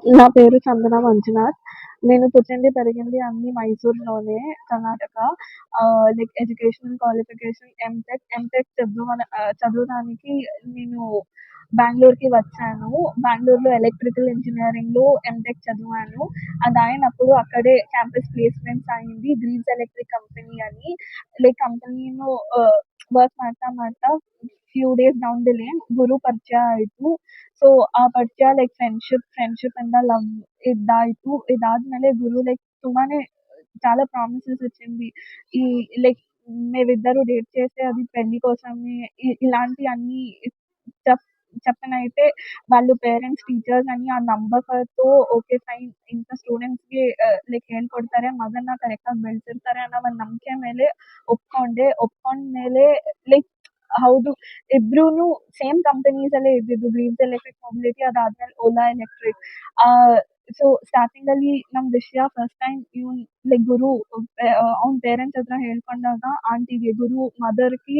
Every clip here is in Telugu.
నా పేరు చందన మంజునాథ్. నేను పుట్టింది, పెరిగింది అన్నీ మైసూర్‌లోనే, Karnataka. Like educational qualification MTech చదవడానికి నేను బెంగుళూరుకి వచ్చాను. బెంగుళూరులో ఎలక్ట్రికల్ ఇంజినీరింగ్‌లో ఎంటెక్ చదివాను. అదయినప్పుడు అక్కడే క్యాంపస్ ప్లేస్‌మెంట్స్ అయింది. గ్రీవ్స్ ఎలక్ట్రిక్ ಕಂಪನಿ అని. ಲೈಕ್ ಕಂಪನಿನೂ ವರ್ಕ್ ಮಾಡ್ತಾ few days down the lane ಗುರು ಪರಿಚಯ ಆಯ್ತು. ಸೊ ಆ ಪರಿಚಯ ಲೈಕ್ ಫ್ರೆಂಡ್‌ಶಿಪ್ ಇಂದ ಲವ್ ಇದಾಯ್ತು. ಇದಾದ್ಮೇಲೆ ಗುರು ಲೈಕ್ ತುಂಬಾನೇ చాలా ప్రామిసెస్ ఇచ్చింది. ఈ లైక్ మేమిద్దరు డేట్ చేస్తే అది పెళ్లి కోసమే ఇలాంటియన్నీ చెప్ చెప్పనైతే వాళ్ళు పేరెಂಟ್ಸ್, ಟೀಚರ್ಸ್ అని ಆ ನಂಬಕతో ಓಕೆ ಫೈನ್ ಇಂಥ ಸ್ಟೂಡೆಂಟ್ಸ್‌ಗೆ ಲೈಕ್ ಹೇಳ್ಕೊಡ್ತಾರೆ, ಮಗನ್ನ ಕರೆಕ್ಟಾಗಿ ಬೆಳೆಸಿರ್ತಾರೆ ಅನ್ನೋ ಒಂದು ನಂಬಿಕೆ ಮೇಲೆ ಒಪ್ಕೊಂಡೆ. ಒಪ್ಕೊಂಡ್ಮೇಲೆ ಲೈಕ್ ಹೌದು, ಇಬ್ರೂನು ಸೇಮ್ ಕಂಪನೀಸಲ್ಲೇ ಇದ್ದಿದ್ದು. ಗ್ರೀವ್ಸ್ ಎಲೆಕ್ಟ್ರಿಕ್ ಮೊಬಿಲಿಟಿ, ಅದಾದ್ಮೇಲೆ ಓಲಾ ಎಲೆಕ್ಟ್ರಿಕ್. ಸೊ ಸ್ಟಾರ್ಟಿಂಗಲ್ಲಿ ನಮ್ಮ ವಿಷಯ ಫಸ್ಟ್ ಟೈಮ್ ಲೈಕ್ ಗುರು ಅವ್ನ ಪೇರೆಂಟ್ಸ್ ಹತ್ರ ಹೇಳ್ಕೊಂಡಾಗ ಆಂಟಿಗೆ, ಗುರು మదర్‌కి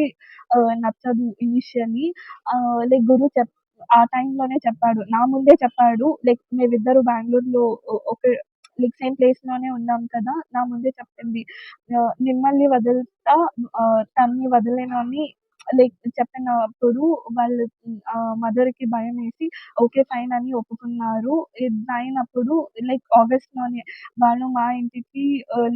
నచ్చదు ఇనీషియల్లీ. లైక్ గురు ఆ టైంలోనే చెప్పాడు. నా ముందే చెప్పాడు. లైక్ మేమిద్దరు బెంగుళూరులో ఒకే లైక్ సేమ్ ప్లేస్‌లోనే ఉన్నాం కదా! నా ముందే చెప్పింది. మిమ్మల్ని వదులుతా, తనని వదలను అని లైక్ చెప్పినప్పుడు వాళ్ళు మదర్‌కి భయమేసి ఓకే ఫైన్ అని ఒప్పుకున్నారు. ఇదయినప్పుడు లైక్ ఆగస్ట్‌లోనే వాళ్ళు మా ఇంటికి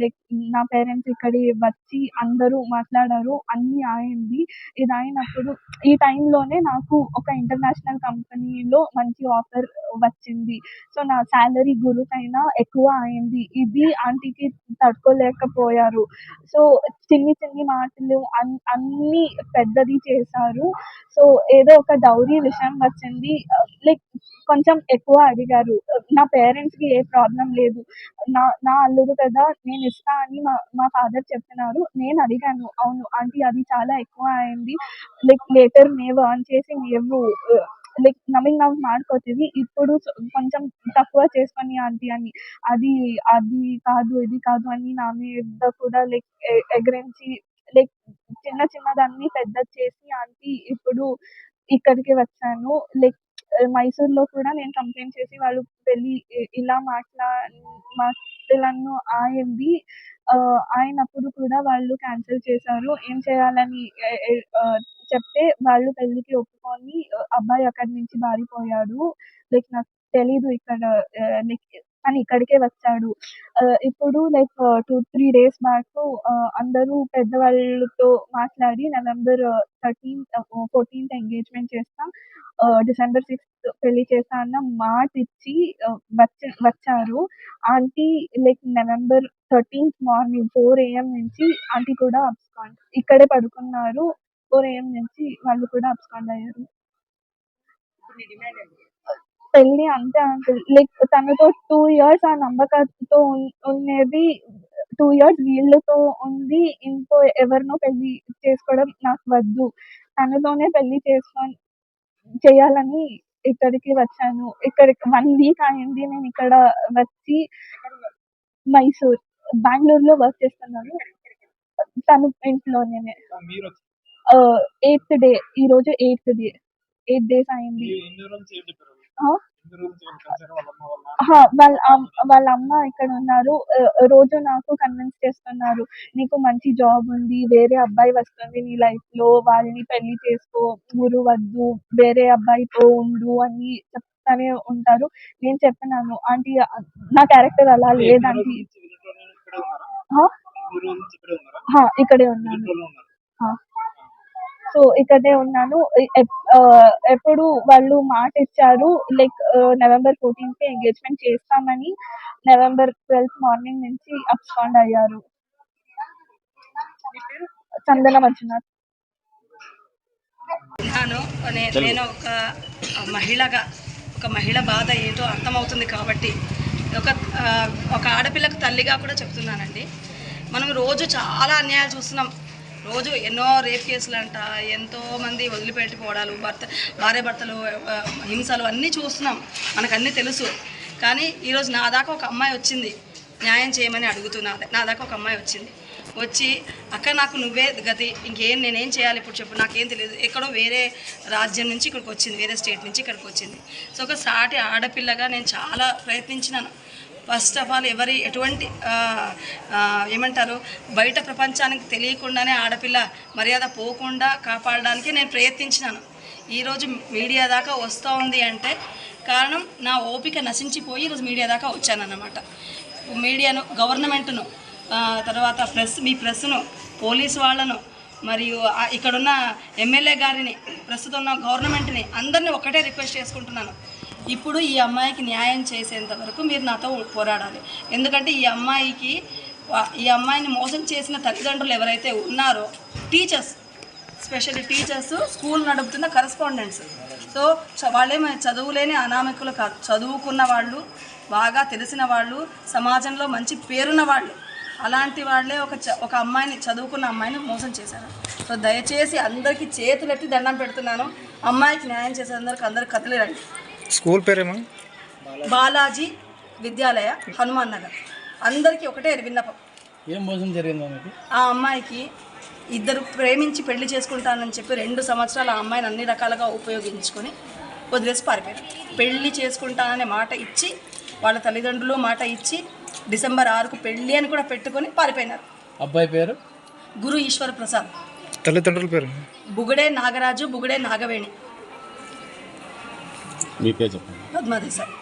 లైక్ నా పేరెంట్స్ ఇక్కడికి వచ్చి అందరూ మాట్లాడారు. అన్నీ అయింది. ఇదయినప్పుడు ఈ టైంలోనే నాకు ఒక ఇంటర్నేషనల్ కంపెనీలో మంచి ఆఫర్ వచ్చింది. సో నా సాలరీ గురు కైనా ఎక్కువ అయింది. ఇది ఆంటీకి తట్టుకోలేకపోయారు. సో చిన్ని చిన్ని మాటలు అన్నీ పెద్దది చేశారు. సో ఏదో ఒక డౌరీ విషయం వచ్చింది. లైక్ కొంచెం ఎక్కువ అడిగారు. నా పేరెంట్స్‌కి ఏ ప్రాబ్లమ్ లేదు. నా నా అల్లుడు కదా! నేనిస్తా అని మా ఫాదర్ చెప్పినారు. నేను అడిగాను. అవును ఆంటీ, అది చాలా ఎక్కువ అయింది. లైక్ లేటర్ ನೀವು ಅರ್ನ್ చేసి ನೀವು లైక్ నమింగ్ నవ్ ಮಾಡ್ಕೋತೀವಿ. ఇప్పుడు కొంచెం తక్కువ చేసుకోండి ఆంటీ అని. అది అది కాదు, ఇది కాదు అని నా మీద కూడా లైక్ ఎగరించి లైక్ చిన్న చిన్నదాన్ని పెద్దది చేసి ఆంటీ ఇప్పుడు ఇక్కడికి వచ్చాను. లైక్ మైసూర్‌లో కూడా నేను కంప్లెయింట్ చేసి వాళ్ళు పెళ్లి ఇలా మాటలను ఆయింది. అయినప్పుడు కూడా వాళ్ళు క్యాన్సిల్ చేశారు. ఏం చేయాలని చెప్తే వాళ్ళు పెళ్ళికి ఒప్పుకొని అబ్బాయి అక్కడి నుంచి పారిపోయాడు. లైక్ నాకు తెలీదు ఇక్కడ లైక్ తను ఇక్కడికే వచ్చాడు. ఇప్పుడు లైక్ 2, 3 డేస్ బ్యాక్ అందరూ పెద్దవాళ్ళతో మాట్లాడి నవంబర్ 14th ఎంగేజ్‌మెంట్ చేస్తా, డిసెంబర్ 6th పెళ్లి చేస్తా అన్న మాటిచ్చి వచ్చారు. Aunty like November 13th morning 4 AM నుంచి ఆంటీ కూడా అబ్స్కాండ్. ఇక్కడే పడుకున్నారు. 4 AM నుంచి వాళ్ళు కూడా అబ్స్కాండ్ అయ్యారు. పెళ్లి అంతే అంకుల్. లైక్ తనతో 2 ఇయర్స్ ఆ నమ్మకంతో ఉండేది. 2 ఇయర్స్ వీళ్ళతో ఉండి ఇంకో ఎవరినో పెళ్లి చేసుకోవడం నాకు వద్దు. తనతోనే పెళ్లి చేయాలని ఇక్కడికి వచ్చాను. ఇక్కడికి 1 వీక్ అయింది నేనిక్కడ వచ్చి. మైసూర్. బెంగుళూరులో వర్క్ చేస్తున్నాను. తను ఇంట్లోనేనే. Eighth day. ఈరోజు ఎయిత్ డే. 8 డేస్ అయింది. ఆ! వాళ్ళ అమ్మ ఇక్కడున్నారు. రోజు నాకు కన్విన్స్ చేస్తున్నారు. నీకు మంచి జాబ్ ఉంది. వేరే అబ్బాయి వస్తుంది నీ లైఫ్‌లో. వాళ్ళని పెళ్లి చేసుకో. గురు వద్దు. వేరే అబ్బాయితో ఉండు అని చెప్తానే ఉంటారు. నేను చెప్పినాను, ఆంటీ నా క్యారెక్టర్ అలా లేదాంటీ. ఆ! ఇక్కడే ఉన్నాను. ఆ! సో ఇక్కడే ఉన్నాను. ఎప్పుడు వాళ్ళు మాటిచ్చారు లైక్ నవంబర్ 14థ్‌కి ఎంగేజ్‌మెంట్ చేస్తామని. నవంబర్ 12th మార్నింగ్ నుంచి అబ్స్కాండ్ అయ్యారు. చందన మంజునాథ్. విన్నాను. నేను మహిళగా ఒక మహిళ బాధ ఏంటో అర్థమవుతుంది కాబట్టి ఒక ఆడపిల్లకు తల్లిగా కూడా చెప్తున్నానండి. మనం రోజు చాలా అన్యాయాలు చూస్తున్నాం. రోజు ఎన్నో రేప్ కేసులు అంట, ఎంతోమంది వదిలిపెట్టిపోవడాలు, భార్యాభర్తలు హింసలు అన్నీ చూస్తున్నాం. మనకు అన్నీ తెలుసు. కానీ ఈరోజు నా దాకా ఒక అమ్మాయి వచ్చింది, న్యాయం చేయమని అడుగుతున్నా. నా దాకా ఒక అమ్మాయి వచ్చింది. వచ్చి అక్క నాకు నువ్వే గతి, ఇంకేం నేనేం చేయాలి ఇప్పుడు చెప్పు, నాకేం తెలియదు, ఎక్కడో వేరే రాజ్యం నుంచి ఇక్కడికి వచ్చింది, వేరే స్టేట్ నుంచి ఇక్కడికి వచ్చింది. సో ఒక సాటి ఆడపిల్లగా నేను చాలా ప్రయత్నించినాను. ఫస్ట్ ఆఫ్ ఆల్ ఎటువంటి ఏమంటారు బయట ప్రపంచానికి తెలియకుండానే ఆడపిల్ల మర్యాద పోకుండా కాపాడడానికి నేను ప్రయత్నించినాను. ఈరోజు మీడియా దాకా వస్తూ ఉంది అంటే కారణం నా ఓపిక నశించిపోయి ఈరోజు మీడియా దాకా వచ్చానన్నమాట. మీడియాను, గవర్నమెంట్ను, తర్వాత మీ ప్రెస్ను, పోలీసు వాళ్ళను, మరియు ఇక్కడున్న ఎమ్మెల్యే గారిని, ప్రస్తుతం ఉన్న గవర్నమెంట్ని అందరినీ ఒకటే రిక్వెస్ట్ చేసుకుంటున్నాను. ఇప్పుడు ఈ అమ్మాయికి న్యాయం చేసేంత వరకు మీరు నాతో పోరాడాలి. ఎందుకంటే ఈ అమ్మాయిని మోసం చేసిన తల్లిదండ్రులు ఎవరైతే ఉన్నారో, టీచర్స్, స్పెషల్లీ టీచర్స్, స్కూల్ నడుపుతున్న కరెస్పాండెంట్స్, సో వాళ్ళేమో చదువులేని అనామకులు కాదు, చదువుకున్న వాళ్ళు, బాగా తెలిసిన వాళ్ళు, సమాజంలో మంచి పేరున్న వాళ్ళు, అలాంటి వాళ్ళే ఒక అమ్మాయిని, చదువుకున్న అమ్మాయిని మోసం చేశారు. సో దయచేసి అందరికీ చేతులెత్తి దండం పెడుతున్నాను, అమ్మాయికి న్యాయం చేసేందుకు అందరు కదిలిరండి. స్కూల్ పేరేమో బాలాజీ విద్యాలయ, హనుమాన్ నగర్. అందరికీ ఒకటే విన్నపం. ఏం మోసం జరిగింది? ఆ అమ్మాయికి ఇద్దరు ప్రేమించి పెళ్లి చేసుకుంటానని చెప్పి 2 సంవత్సరాలు ఆ అమ్మాయిని అన్ని రకాలుగా ఉపయోగించుకొని వదిలేసి పారిపోయారు. పెళ్లి చేసుకుంటాననే మాట ఇచ్చి, వాళ్ళ తల్లిదండ్రులు మాట ఇచ్చి డిసెంబర్ 6కు పెళ్లి అని కూడా పెట్టుకొని పారిపోయినారు. అబ్బాయి పేరు గురు ఈశ్వర్ ప్రసాద్, తల్లిదండ్రుల పేరు బుగడే నాగరాజు, బుగడే నాగవేణి, మీ పేరు చెప్పండి. పద్మాదేశాయ్.